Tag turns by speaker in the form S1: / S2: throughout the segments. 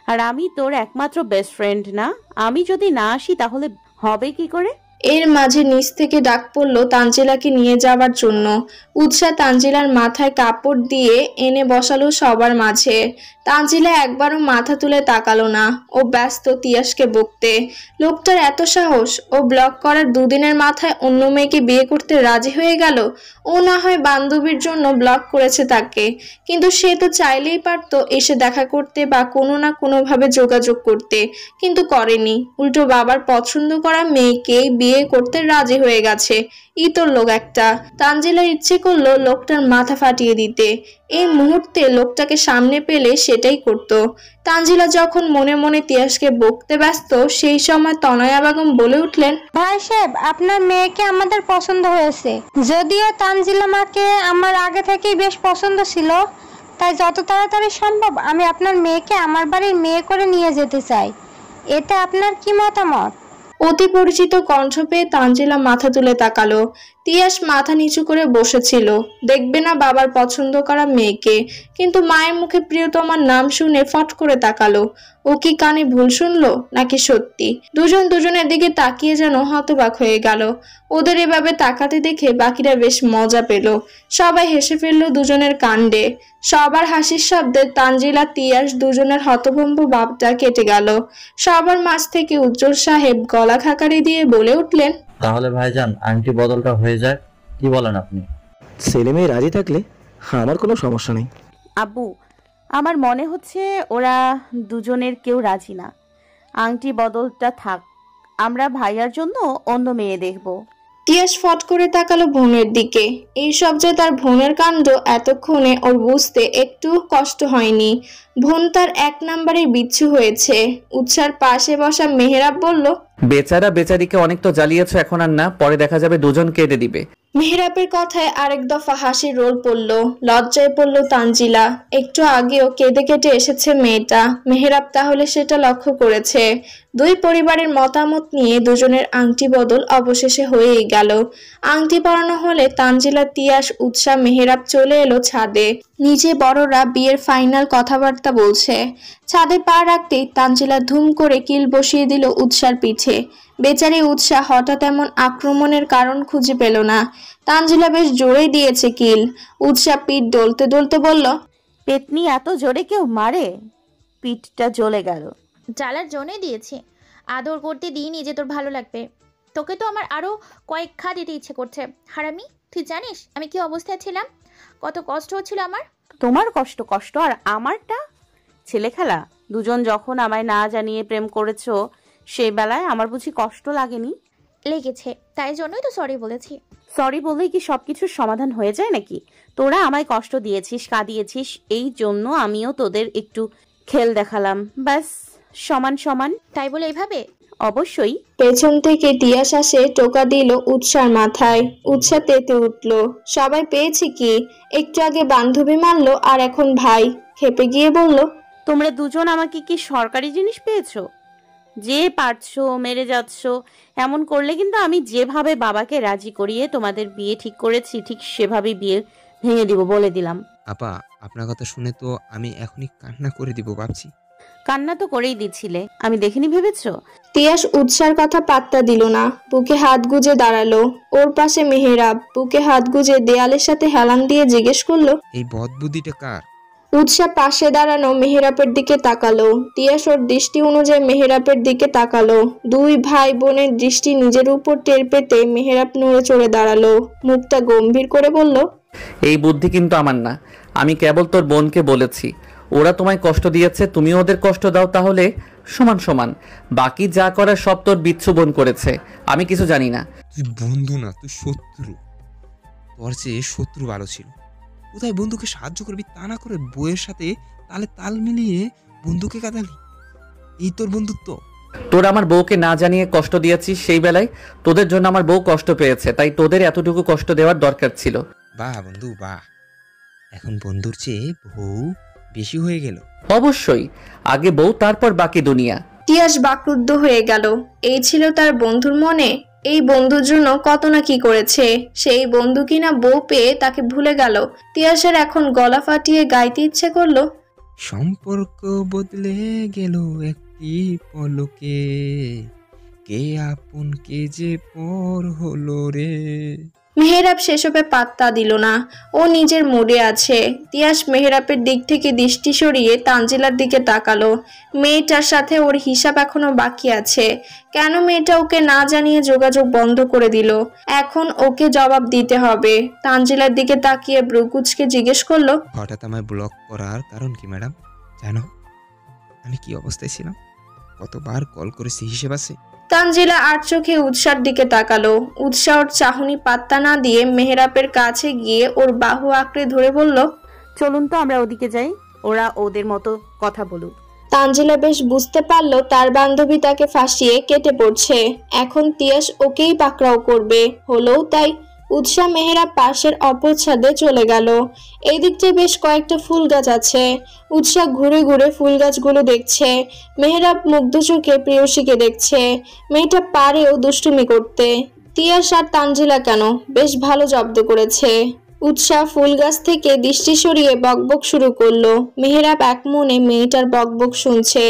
S1: আর আমি তোর একমাত্র বেস্ট ফ্রেন্ড না? আমি যদি না আসি তাহলে হবে কি করে?
S2: এর মাঝে নিচ থেকে ডাক পড়ল তানজিলাকে নিয়ে যাওয়ার জন্য। উৎসাহ তানজিলার মাথায় কাপড় দিয়ে এনে বসালো সবার মাঝে। তানজিলা একবারও মাথা তুলে তাকালো না। ও ব্যস্ত তিয়াসকে বকতে। লোকটার এত সাহস! ও ব্লক করার দুদিনের মাথায় অন্য মেয়েকে বিয়ে করতে রাজি হয়ে গেল। ও না হয় বান্ধবীর জন্য ব্লক করেছে তাকে, কিন্তু সে তো চাইলেই পারতো এসে দেখা করতে বা কোনো না কোনোভাবে যোগাযোগ করতে, কিন্তু করেনি। উল্টো বাবার পছন্দ করা মেয়েকেই বিয়ে করতে রাজি হয়ে গেছে। ইতর লোক একটা। তানজিলার ইচ্ছে করলো লোকটার মাথা ফাটিয়ে দিতে। এই মুহূর্তে লোকটাকে সামনে পেলে সেটাই করত। তানজিলা যখন মনে মনে তিয়াসকে বকতে ব্যস্ত, সেই সময় তনয়া বেগম বলে উঠলেন,
S3: ভাই সাহেব, আপনার মেয়েকে আমাদের পছন্দ হয়েছে। যদিও তানজিলা মাকে আমার আগে থেকেই বেশ পছন্দ ছিল, তাই যত তাড়াতাড়ি সম্ভব আমি আপনার মেয়েকে আমার বাড়ির মেয়ে করে নিয়ে যেতে চাই। এতে আপনার কি মতামত?
S2: অতি পরিচিত কণ্ঠ পেয়ে তানজিলা মাথা তুলে তাকালো। তিয়াস মাথা নিচু করে বসেছিল। দেখবে না বাবার পছন্দ করা মেয়েকে, কিন্তু মায়ের মুখে প্রিয়তমার নাম শুনে ফট করে তাকালো। ও কি কানে ভুল শুনলো নাকি সত্যি? দুজন দুজনের দিকে তাকিয়ে যেন হতবাক হয়ে গেল। ওদের এভাবে তাকাতে দেখে বাকিরা বেশ মজা পেল। সবাই হেসে ফেললো দুজনের কাণ্ডে। সবার হাসির শব্দে তানজিলা তিয়াস দুজনের হতভম্ব ভাবটা কেটে গেল। সবার মাঝ থেকে উজ্জ্বল সাহেব গলা খাকারি দিয়ে বলে উঠলেন,
S4: তাহলে ভাইজান আংটি বদলটা হয়ে যায়, কি বলেন আপনি?
S5: ছেলে মেয়ে রাজি থাকলে আমার কোনো সমস্যা নেই।
S1: আব্বু, আমার মনে হচ্ছে ওরা দুজনের কেউ রাজি না। আংটি বদলটা থাক, আমরা ভাইয়ার জন্য অন্য মেয়ে দেখব।
S2: তিয়াস ফট করে তাকালো বোনের দিকে। এইসব যে তার বোনের কাণ্ড এতক্ষণে ওর বুঝতে একটু কষ্ট হয়নি। বোন তার এক নম্বরে বিচ্ছু হয়েছে। উৎসার পাশে বসা মেহেরাব বলল,
S6: বেচারা বেচারিকে অনেক তো জ্বালিয়েছ, এখন আর না, পরে দেখা যাবে দুজন কেটে দিবে।
S2: মেহেরাবের কথায় আরেক দফা হাসির রোল পড়ল। লজ্জায় পড়ল তানজিলা। একটু আগেও কেঁদে কেটে এসেছে মেয়েটা। মেহেরাব তাহলে সেটা লক্ষ্য করেছে। দুই পরিবারের মতামত নিয়ে দুজনের আংটি বদল অবশেষে হয়েই গেল। আংটি পরানো হলে তানজিলা, তিয়াস, উৎসাহ, মেহেরাব চলে এলো ছাদে। নিচে বড়রা বিয়ের ফাইনাল কথাবার্তা বলছে। ছাদে পা রাখতেই তানজিলা ধুম করে কিল বসিয়ে দিল উৎসার পিঠে। বেচারি উৎসাহ হঠাৎ এমন আক্রমণের কারণ খুঁজে পেল না। তানজিলা বেশ জোরেই দিয়েছে কিল। উৎসাহ পিঠ ডলতে ডলতে বলল,
S1: পেতনি এত জোরে কেউ মারে? পিঠটা জ্বলে গেল।
S7: জ্বালার জন্যই দিয়েছি, আদর করতে দিইনি যে তোর ভালো লাগবে। তোকে তো আমার আরো কয়েক খা দিতে ইচ্ছে করছে। হারামি, তুই জানিস আমি কি অবস্থায় ছিলাম, কত কষ্ট হচ্ছিল আমার।
S1: তোমার কষ্ট কষ্ট আর আমারটা ছেলে খেলা? দুজন যখন আমায় না জানিয়ে প্রেম করেছো, সেই বেলায় আমার বুঝি কষ্ট লাগেনি?
S7: লেগেছে, তাই জন্যই তো সরি বলেছি।
S1: সরি বলেই কি সবকিছুর সমাধান হয়ে যায় নাকি? তোরা আমায় কষ্ট দিয়েছিস, কাঁদিয়েছিস, এই জন্য আমিও তোদের একটু খেল দেখালাম, ব্যাস, সমান সমান।
S7: তাই বলে এইভাবে?
S1: অবশ্যই।
S2: পেছন থেকে তিয়াস আসে টোকা দিল উৎসার মাথায়। উৎসাহ তেতে উঠল। সবাই পেয়েছে কি? একটু আগে বান্ধবী মানলো আর এখন ভাই। খেপে গিয়ে বলল,
S1: তোমরা দুজন আমাকে কি সরকারি জিনিস পেয়েছো? যে পারছো মেরে যাচ্ছ। এমন করলে কিন্তু আমি যেভাবে বাবাকে রাজি করিয়ে তোমাদের বিয়ে ঠিক করেছি, ঠিক সেভাবেই বিয়ে ভেঙে দিব, বলে দিলাম।
S8: আপা, আপনার কথা শুনে তো আমি এখনই কান্না করে দিব ভাবছি।
S1: কান্না তো করেই দিছিলে, আমি দেখিনি ভেবেছো?
S2: তিয়াস উৎসার কথা পাত্তা দিল না। বুকে হাত গুজে দাঁড়ালো। ওর পাশে মেহেরাব বুকে হাত গুজে দেয়ালের সাথে হেলান দিয়ে জিজ্ঞেস করলো,
S8: এই বদবুদ্ধিটা কার?
S2: উৎসাহ পাশে দাঁড়ানো মেহেরাবের দিকে তাকালো। তিয়াস ওর দৃষ্টি অনুযায়ী মেহেরাবের দিকে তাকালো। দুই ভাই বোনের দৃষ্টি নিজের উপর টের পেতে মেহেরাব নড়ে চড়ে দাঁড়ালো। মুখটা গম্ভীর করে বলল,
S6: এই বুদ্ধি কিন্তু আমার না, আমি কেবল তোর বোনকে বলেছি। ওরা তোমায় কষ্ট দিয়েছে, তুমিও ওদের কষ্ট দাও, তাহলে সমান সমান। বাকি যা করার সব তোর বিচ্ছু বোন করেছে, আমি কিছু জানি না।
S8: তুই বন্ধু না, তুই শত্রু। তোর চেয়ে শত্রু ভালো ছিল। কোথায় বন্ধুকে সাহায্য করবি তা না করে বউয়ের সাথে তালে তাল মিলিয়ে বন্ধুকে কাঁদালি। এই তোর বন্ধুত্ব?
S6: তোরা আমার বউকে না জানিয়ে কষ্ট দিয়েছিস, সেই বেলায় তোদের জন্য আমার বউ কষ্ট পেয়েছে, তাই তোদের এতটুকু কষ্ট দেওয়ার দরকার ছিল।
S8: বাহ বন্ধু বাহ, এখন বন্ধুর চেয়ে বউ বেশি হয়ে গেল।
S6: অবশ্যই, আগে বউ তারপর বাকি দুনিয়া।
S2: তিয়াস বাকরুদ্ধ হয়ে গেল। এই ছিল তার বন্ধুর মনে? এই বন্ধুর জন্য কত না কি করেছে। সেই বন্ধু কিনা বউ পেয়ে তাকে ভুলে গেল। তিয়াসের এখন গলা ফাটিয়ে গাইতে ইচ্ছে করলো,
S8: সম্পর্ক বদলে গেল একটি পলকে, কে আপন কে যে পর হলো রে।
S2: মেহেরাব সেসবে পাত্তা দিল না, ও নিজের মুডে আছে। তিয়াস মেহেরাবের দিক থেকে দৃষ্টি সরিয়ে তানজিলার দিকে তাকালো। মেয়েটার সাথে ওর হিসাব এখনো বাকি আছে। কেন মেয়েটা ওকে না জানিয়ে যোগাযোগ বন্ধ করে দিল? এখন ওকে জবাব দিতে হবে। তানজিলার দিকে তাকিয়ে ব্রুকুচকে জিজ্ঞেস করলো,
S8: হঠাৎ আমায় ব্লক করার কারণ কি ম্যাডাম? জানো আমি কি অবস্থায় ছিলাম? কতবার কল করেছি হিসেব আছে?
S2: তানজিলা আর চোখে উৎসার দিকে তাকালো। উৎসাহ ওর চাহনি পাত্তা না দিয়ে মেহেরাবের কাছে গিয়ে ওর বাহু আঁকড়ে ধরে বলল,
S1: চলুন তো আমরা ওদিকে যাই, ওরা ওদের মতো কথা বলুক।
S2: তানজিলা বেশ বুঝতে পারলো তার বান্ধবী তাকে ফাঁসিয়ে কেটে পড়ছে। এখন তিয়াস ওকেই পাকড়াও করবে। হলোও তাই। উৎসাহ মেহেরাব পাশের অপর ছাদে চলে গেল। এই দিকটায় বেশ কয়েকটা ফুল গাছ আছে। উৎসাহ ঘুরে ঘুরে ফুল গাছগুলো দেখছে। মেহেরাব মুগ্ধ চোখে প্রেয়সীকে দেখছে। মেয়েটা পারেও দুষ্টুমি করতে। তিয়াস আর তানজিলা কেন, বেশ ভালো জব্দ করেছে। উৎসাহ ফুল গাছ থেকে দৃষ্টি সরিয়ে বকবক শুরু করলো। মেহেরাব এক মনে মেয়েটার বকবক শুনছে।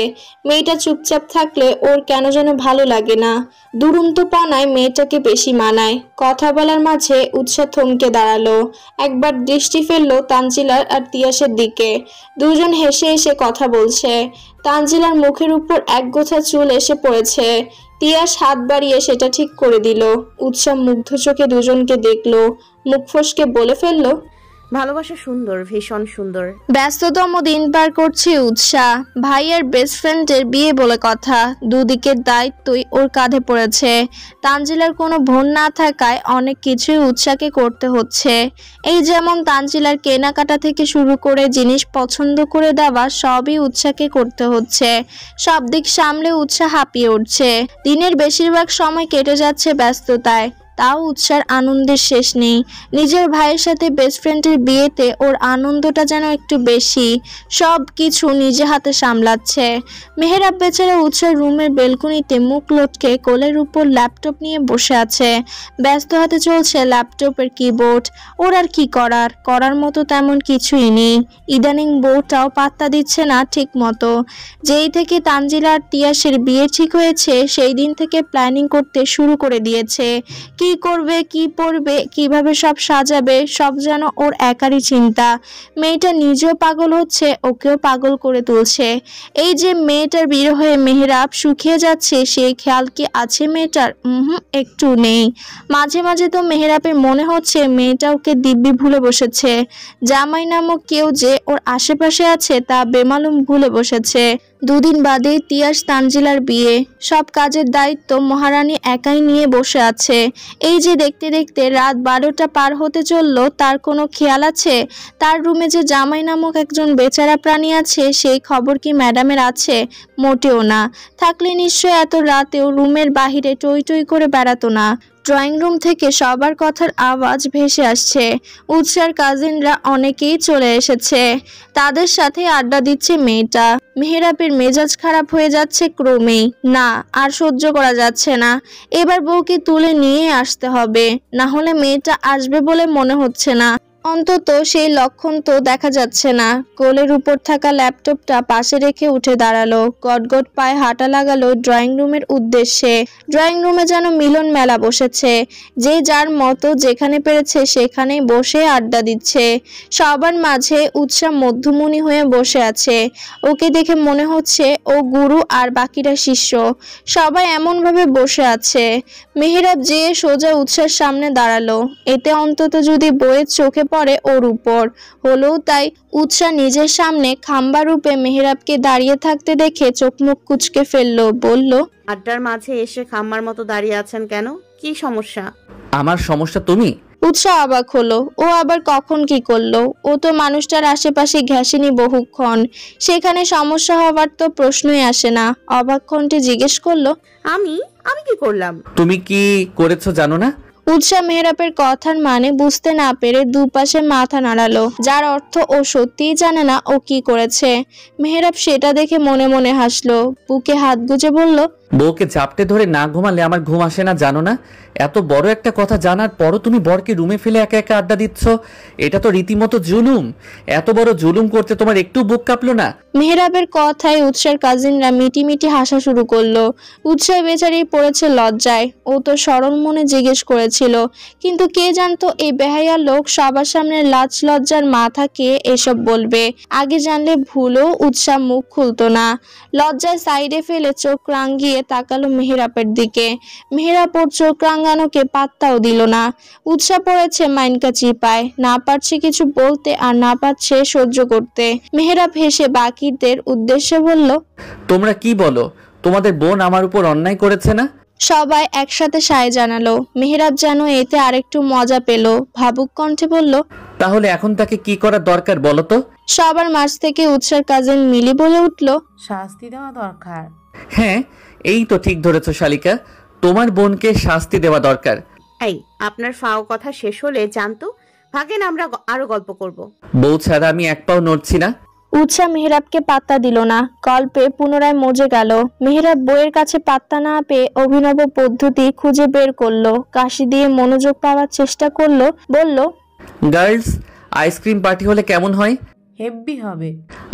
S2: মেয়েটা চুপচাপ থাকলে ওর কেন যেন ভালো লাগে না। দুরন্তপনায় মেয়েটাকে বেশি মানায়। কথা বলার মাঝে উৎসাহ থমকে দাঁড়ালো। একবার দৃষ্টি ফেললো তানজিলার আর তিয়াসের দিকে। দুজন হেসে হেসে কথা বলছে। তানজিলার মুখের উপর এক গোছা চুল এসে পড়েছে। তিয়াস হাত বাড়িয়ে সেটা ঠিক করে দিল। উৎসাহ মুগ্ধ চোখে দুজনকে দেখলো। মুখ ফসকে বলে ফেললো,
S1: ভালোবাসা সুন্দর, ভীষণ সুন্দর।
S2: ব্যস্ততম দিন পার করছে উৎসাহ। ভাই আর বেস্ট ফ্রেন্ডের বিয়ে বলে কথা, দুদিকের দায়িত্বই ওর কাঁধে পড়েছে। তানজিলার কোনো বোন না থাকায় অনেক কিছুই উৎসাহকে করতে হচ্ছে। এই যেমন তানজিলার কেনাকাটা থেকে শুরু করে জিনিস পছন্দ করে দেওয়া সবই উৎসাহকে করতে হচ্ছে। সব দিক সামলে উৎসাহ হাঁপিয়ে উঠছে। দিনের বেশিরভাগ সময় কেটে যাচ্ছে ব্যস্ততায়। তাও উৎসার আনন্দের শেষ নেই। নিজের ভাইয়ের সাথে বেস্ট ফ্রেন্ডের বিয়েতে ওর আনন্দটা যেন একটু বেশি। সব কিছু নিজে হাতে সামলাচ্ছে। মেহেরাব বেচারা উৎসার রুমের বেলকনিতে মুখ লটকে কোলের উপর ল্যাপটপ নিয়ে বসে আছে। ব্যস্ত হাতে চলছে ল্যাপটপের কিবোর্ড। ওর আর কি করার মতো তেমন কিছুই নেই। ইদানিং বউটাও পাত্তা দিচ্ছে না ঠিক মতো। যেই থেকে তানজিলা আর তিয়াসের বিয়ে ঠিক হয়েছে সেই দিন থেকে প্ল্যানিং করতে শুরু করে দিয়েছে। কি করবে, কি পরবে, কিভাবে সব সাজাবে, সব যেন ওর একারই চিন্তা। মেয়েটা নিজেও পাগল হচ্ছে, ওকেও পাগল করে তুলছে। এই যে মেয়েটার বিরহে মেহেরাব শুকিয়ে যাচ্ছে, সেই খেয়াল কি আছে মেয়েটার? একটু নেই। মাঝে মাঝে তো মেহেরাবের মনে হচ্ছে মেয়েটা ওকে দিব্যি ভুলে বসেছে। জামাই নামক কেউ যে ওর আশেপাশে আছে তা বেমালুম ভুলে বসেছে। দুদিন বাদে তিয়াস তানজিলার বিয়ে। সব কাজের দায়িত্ব মহারানী একাই নিয়ে বসে আছে। এই যে দেখতে দেখতে রাত 12টা পার হতে চললো, তার কোনো খেয়াল আছে? তার রুমে যে জামাই নামক একজন বেচারা প্রাণী আছে সেই খবর কি ম্যাডামের আছে? মোটেও না। থাকলে নিশ্চয় এত রাতেও রুমের বাহিরে টই টই করে বেড়াতো না। ড্রয়িং রুম থেকে সবার কথার আওয়াজ ভেসে আসছে। উৎসার কাজিনরা অনেকেই চলে এসেছে। তাদের সাথে আড্ডা দিচ্ছে মেয়েটা। মেহেরাবের মেজাজ খারাপ হয়ে যাচ্ছে ক্রমেই। না, আর সহ্য করা যাচ্ছে না। এবার বউকে তুলে নিয়ে আসতে হবে, না হলে মেয়েটা আসবে বলে মনে হচ্ছে না। অন্তত সেই লক্ষণ তো দেখা যাচ্ছে না। কোলের উপর থাকা ল্যাপটপটা পাশে রেখে উঠে দাঁড়ালো। গটগট পায়ে হাঁটা লাগালো ড্রয়িং রুমের উদ্দেশ্যে। ড্রয়িং রুমে যেন মিলন মেলা বসেছে। যে যার মতো যেখানে পেরেছে সেখানেই বসে আড্ডা দিচ্ছে। সবার মাঝে উৎসাহ মধ্যমণি হয়ে বসে আছে। ওকে দেখে মনে হচ্ছে ও গুরু আর বাকিরা শিষ্য। সবাই এমনভাবে বসে আছে। মেহেরাব যেয়ে সোজা উৎসার সামনে দাঁড়ালো। এতে অন্তত যদি বইয়ের চোখে পড়ে ওর উপর। হলেও তাই। উৎসাহ নিজের সামনে খাম্বা রূপে মেহেরাবকে দাঁড়িয়ে থাকতে দেখে চোখ মুখ কুঁচকে ফেললো। বলল,
S1: আড্ডার মাঝে এসে খাম্মার মতো দাঁড়িয়ে আছেন কেন? কি সমস্যা?
S6: আমার সমস্যা তুমি?
S2: উৎসাহ অবাক হলো। ও আবার কখন কি করলো? ও তো মানুষটার আশেপাশে ঘেঁষেনি বহুক্ষণ। সেখানে সমস্যা হবার তো প্রশ্নই আসে না। অবাক কণ্ঠে জিজ্ঞেস করলো,
S1: আমি কি করলাম?
S6: তুমি কি করেছো জানো না?
S2: উৎসাহ মেহেরাবের কথার মানে বুঝতে না পেরে দুপাশে মাথা নাড়ালো, যার অর্থ ও সত্যিই জানে না ও কি করেছে। মেহেরাব সেটা দেখে মনে মনে হাসলো। বুকে হাত গুজে বলল,
S6: বউকে জাপটে ধরে না ঘুমালে আমার ঘুম আসে না, জানো না? এত বড় একটা কথা জানার পরও তুমি বরকে রুমে ফেলে একা একা আড্ডা দিচ্ছ, এটা তো রীতিমতো জুলুম। এত বড় জুলুম করতে তোমার একটু বুক কাঁপলো না?
S2: মেহরাবের কথায় উৎসার কাজিনরা মিটিমিটি হাসা শুরু করলো। উৎসাহ বেচারি পড়েছে লজ্জায়। ও তো সরল মনে জিজ্ঞেস করেছিল, কিন্তু কে জানতো এই বেহায়া লোক সবার সামনে লাজ লজ্জার মাথা কে এসব বলবে। আগে জানলে ভুলও উৎসাহ মুখ খুলতো না। লজ্জায় সাইডে ফেলে চোখ রাঙিয়ে তাকালো মেহরাবের দিকে। মেহরাব ওর চোখ রাঙানোকে পাত্তাও দিল না। উৎসাহ পড়েছে মাইনকা চিপায়, না পারছে কিছু বলতে আর না পারছে সহ্য করতে। মেহরাব হেসে বাকিদের উদ্দেশ্যে বলল,
S6: তোমরা কি বলো? তোমাদের বোন আমার উপর অন্যায় করেছে না?
S2: সবাই একসাথে সায় জানালো। মেহরাব যেন এতে আরেকটু মজা পেল, ভাবুক কণ্ঠে বলল,
S6: তাহলে এখন তাকে কি করার দরকার বলো তো?
S2: সবার মাঝ থেকে উৎসার কাজিন মিলি বলে উঠল,
S1: শাস্তি দেওয়া দরকার।
S6: হ্যাঁ, এই তো ঠিক ধরেছো শালিকা, তোমার বোনকে শাস্তি দেওয়া দরকার।
S1: এই, আপনার ফাও কথা শেষ হলে জানতো ভাগেন, আমরা আরো গল্প করব।
S6: বউ ছাড়া আমি এক পাও নড়ছি না।
S2: উৎসাহ মেহরাবকে পাত্তা দিল না। গল্পে পুনরায় মজে গেল। মেহরাব বইয়ের কাছে পাত্তা না পেয়ে অভিনব পদ্ধতি খুঁজে বের করলো। কাশি দিয়ে মনোযোগ পাওয়ার চেষ্টা করলো, বলল,
S6: গার্লস, আইসক্রিম পার্টি হলে কেমন হয়?
S1: হেব্বি হবে।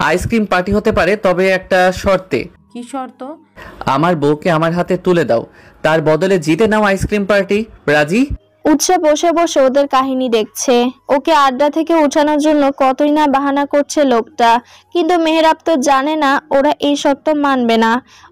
S6: আইসক্রিম পার্টি হতে পারে, তবে একটা শর্তে।
S1: কি শর্ত?
S6: আমার বউকে আমার হাতে তুলে দাও, তার বদলে জিতে নাও আইসক্রিম পার্টি। রাজি?
S2: উৎসাহ বসে বসে ওদের কাহিনী দেখছে। ওকে আড্ডা থেকে উঠানোর জন্য কতই না বাহানা করছে লোকটা, কিন্তু মেহরাব তো জানে না ওরা এই শর্ত মানবে না।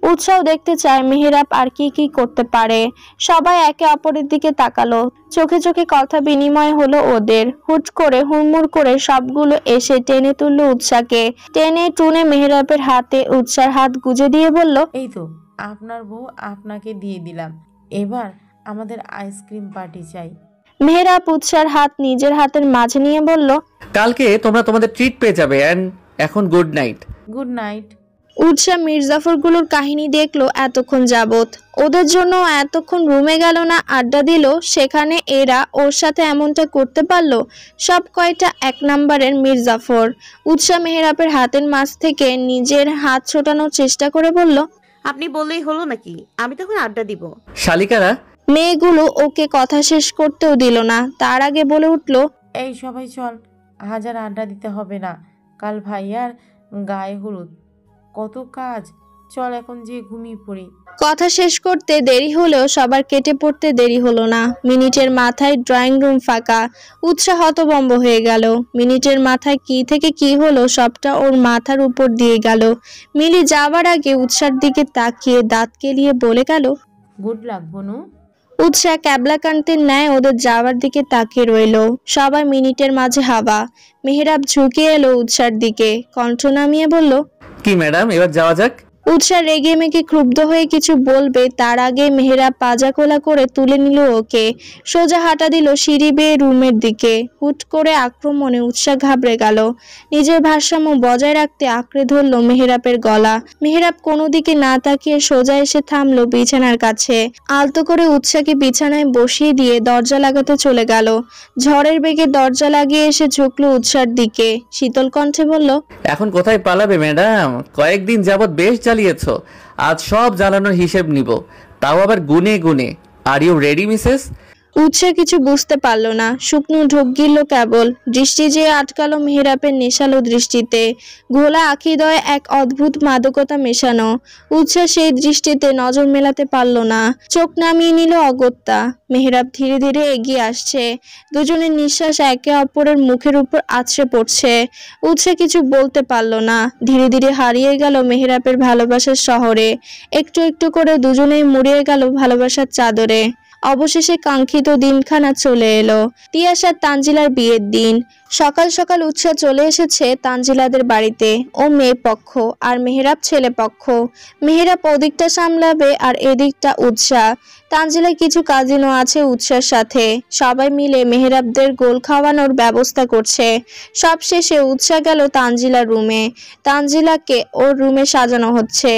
S2: উৎসাহ দেখতে চায় মেহরাব আর কি কি করতে পারে। সবাই একে অপরের দিকে তাকালো। চোখে চোখে কথা বিনিময় হলো ওদের। হুট করে হুড়মুড় করে সবগুলো এসে টেনে তুললো উৎসাহকে। টেনে টুনে মেহরাবের হাতে উৎসার হাত গুজে দিয়ে বলল,
S1: এই তো আপনার বউ, আপনাকে দিয়ে দিলাম, এবার আমাদের আইসক্রিম পার্টি চাই।
S2: মেহরাব উৎসার হাত নিজের হাতের মাঝে নিয়ে বলল,
S6: কালকে তোমরা তোমাদের ট্রিট পেয়ে যাবে। এন্ড এখন গুড নাইট।
S1: Good night.
S2: উৎসাহ মির্জাফরগুলোর কাহিনী দেখলো এতক্ষণ যাবত। ওদের জন্য এতক্ষণ রুমে গেল না, আড্ডা দিল, সেখানে এরা ওর সাথে এমনটা করতে পারলো। সব কয়টা এক নাম্বারের মির্জাফর। উৎসাহ মেহরাবের হাতের মাঝ থেকে নিজের হাত ছোটানোর চেষ্টা করে বলল,
S1: আপনি বললেই হলো নাকি? আমি তখন আড্ডা দিব।
S6: শালিকারা,
S2: মেয়েগুলো ওকে কথা শেষ করতেও দিল না। তার আগে বলে উঠল,
S1: এই সবাই চল, হাজার আড্ডা দিতে হবে না, কাল ভাইয়ার গায়ে হলুদ, কত কাজ, চল এখন যে ঘুমিয়ে পড়ি।
S2: কথা শেষ করতে দেরি হলেও সবার কেটে পড়তে দেরি হলো না। মিনিটের মাথায় ড্রয়িং রুম ফাঁকা। উৎসাহ হতভম্ব হয়ে গেল। মিনিটের মাথায় কি থেকে কি হলো সবটা ওর মাথার উপর দিয়ে গেল। মিলি যাওয়ার আগে উৎসার দিকে তাকিয়ে দাঁত কেলিয়ে বলে গেল,
S1: গুড লাক বনু।
S2: উৎসাহ ক্যাবলাকান্তের ন্যায় ওদের যাওয়ার দিকে তাকিয়ে রইল। সবাই মিনিটের মাঝে হাওয়া। মেহরাব ঝুঁকে এলো উৎসার দিকে, কণ্ঠ নামিয়ে বলল,
S6: কি ম্যাডাম, এবার যাওয়া যাক।
S2: উৎসাহ রেগে মেগে ক্ষুব্ধ হয়ে কিছু বলবে, তার আগে মেহরাব পাজা কোলা করে তুলে নিল ওকে। সোজা হাঁটা দিল সিঁড়ি বেয়ে রুমের দিকে। হুট করে আক্রমণে উৎসাহ ঘাবড়ে গেল। নিজের ভারসাম্য বজায় রাখতে আঁকড়ে ধরল মেহরাবের গলা। মেহরাব কোনো দিকে না তাকিয়ে সোজা এসে থামলো বিছানার কাছে। আলতো করে উৎসাহকে বিছানায় বসিয়ে দিয়ে দরজা লাগাতে চলে গেল। ঝড়ের বেগে দরজা লাগিয়ে এসে ঝুঁকলো উৎসার দিকে। শীতল কণ্ঠে বলল,
S6: এখন কোথায় পালাবে ম্যাডাম? কয়েকদিন যাবত বেশ জ্বালিয়েছ, আজ সব জ্বালানোর হিসেব নিব, তাও আবার গুনে গুনে। Are you ready Mrs?
S2: উৎসাহ কিছু বুঝতে পারল না। শুকনো ঢোক গিলল কেবল। দৃষ্টি যে আটকালো মেহরাবের নেশালো দৃষ্টিতে। ঘোলা আখিদয় এক অদ্ভুত মাদকতা মেশানো। উৎসাহ সেই দৃষ্টিতে নজর মেলাতে পারল না। চোখ নামিয়ে নিল অগত্যা। মেহরাব ধীরে ধীরে এগিয়ে আসছে। দুজনের নিঃশ্বাস একে অপরের মুখের উপর আছড়ে পড়ছে। উৎসাহ কিছু বলতে পারল না। ধীরে ধীরে হারিয়ে গেল মেহরাবের ভালোবাসার শহরে। একটু একটু করে দুজনেই মুড়িয়ে গেল ভালোবাসার চাদরে। অবশেষে কাঙ্ক্ষিত দিনখানা চলে এলো। তিয়াস আর তানজিলার বিয়ের দিন। সকাল সকাল উৎসাহ চলে এসেছে তানজিলাদের বাড়িতে। ও মেয়ে পক্ষ আর মেহরাব ছেলে পক্ষ। মেহরাব ওদিকটা সামলাবে আর এদিকটা উৎসাহ। তানজিলা কিছু কাজিনও আছে উৎসাহের সাথে। সবাই মিলে মেহরাবদের গোল খাওয়ানোর ব্যবস্থা করছে। সব শেষে উৎসাহ গেল তানজিলার রুমে। তানজিলাকে ওর রুমে সাজানো হচ্ছে।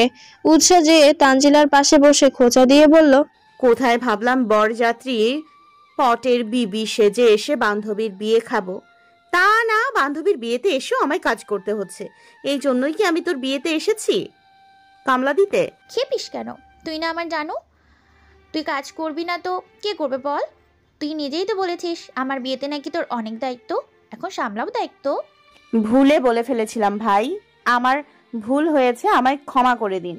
S2: উৎসাহ যেয়ে তানজিলার পাশে বসে খোঁচা দিয়ে বলল,
S1: কোথায় ভাবলাম বরযাত্রী পটের বিবি সেজে এসে বান্ধবীর বিয়ে খাবো, তা না, বান্ধবীর বিয়েতে এসেও আমায় কাজ করতে হচ্ছে। এই জন্যই কি আমি তোর বিয়েতে এসেছি কামলা দিতে?
S7: খেপিস কেন? তুই না আমার জানো, তুই কাজ করবি না তো কে করবে বল? তুই নিজেই তো বলেছিস আমার বিয়েতে নাকি তোর অনেক দায়িত্ব, এখন সামলাও দায়িত্ব।
S1: ভুলে বলে ফেলেছিলাম ভাই, আমার ভুল হয়েছে, আমায় ক্ষমা করে দিন।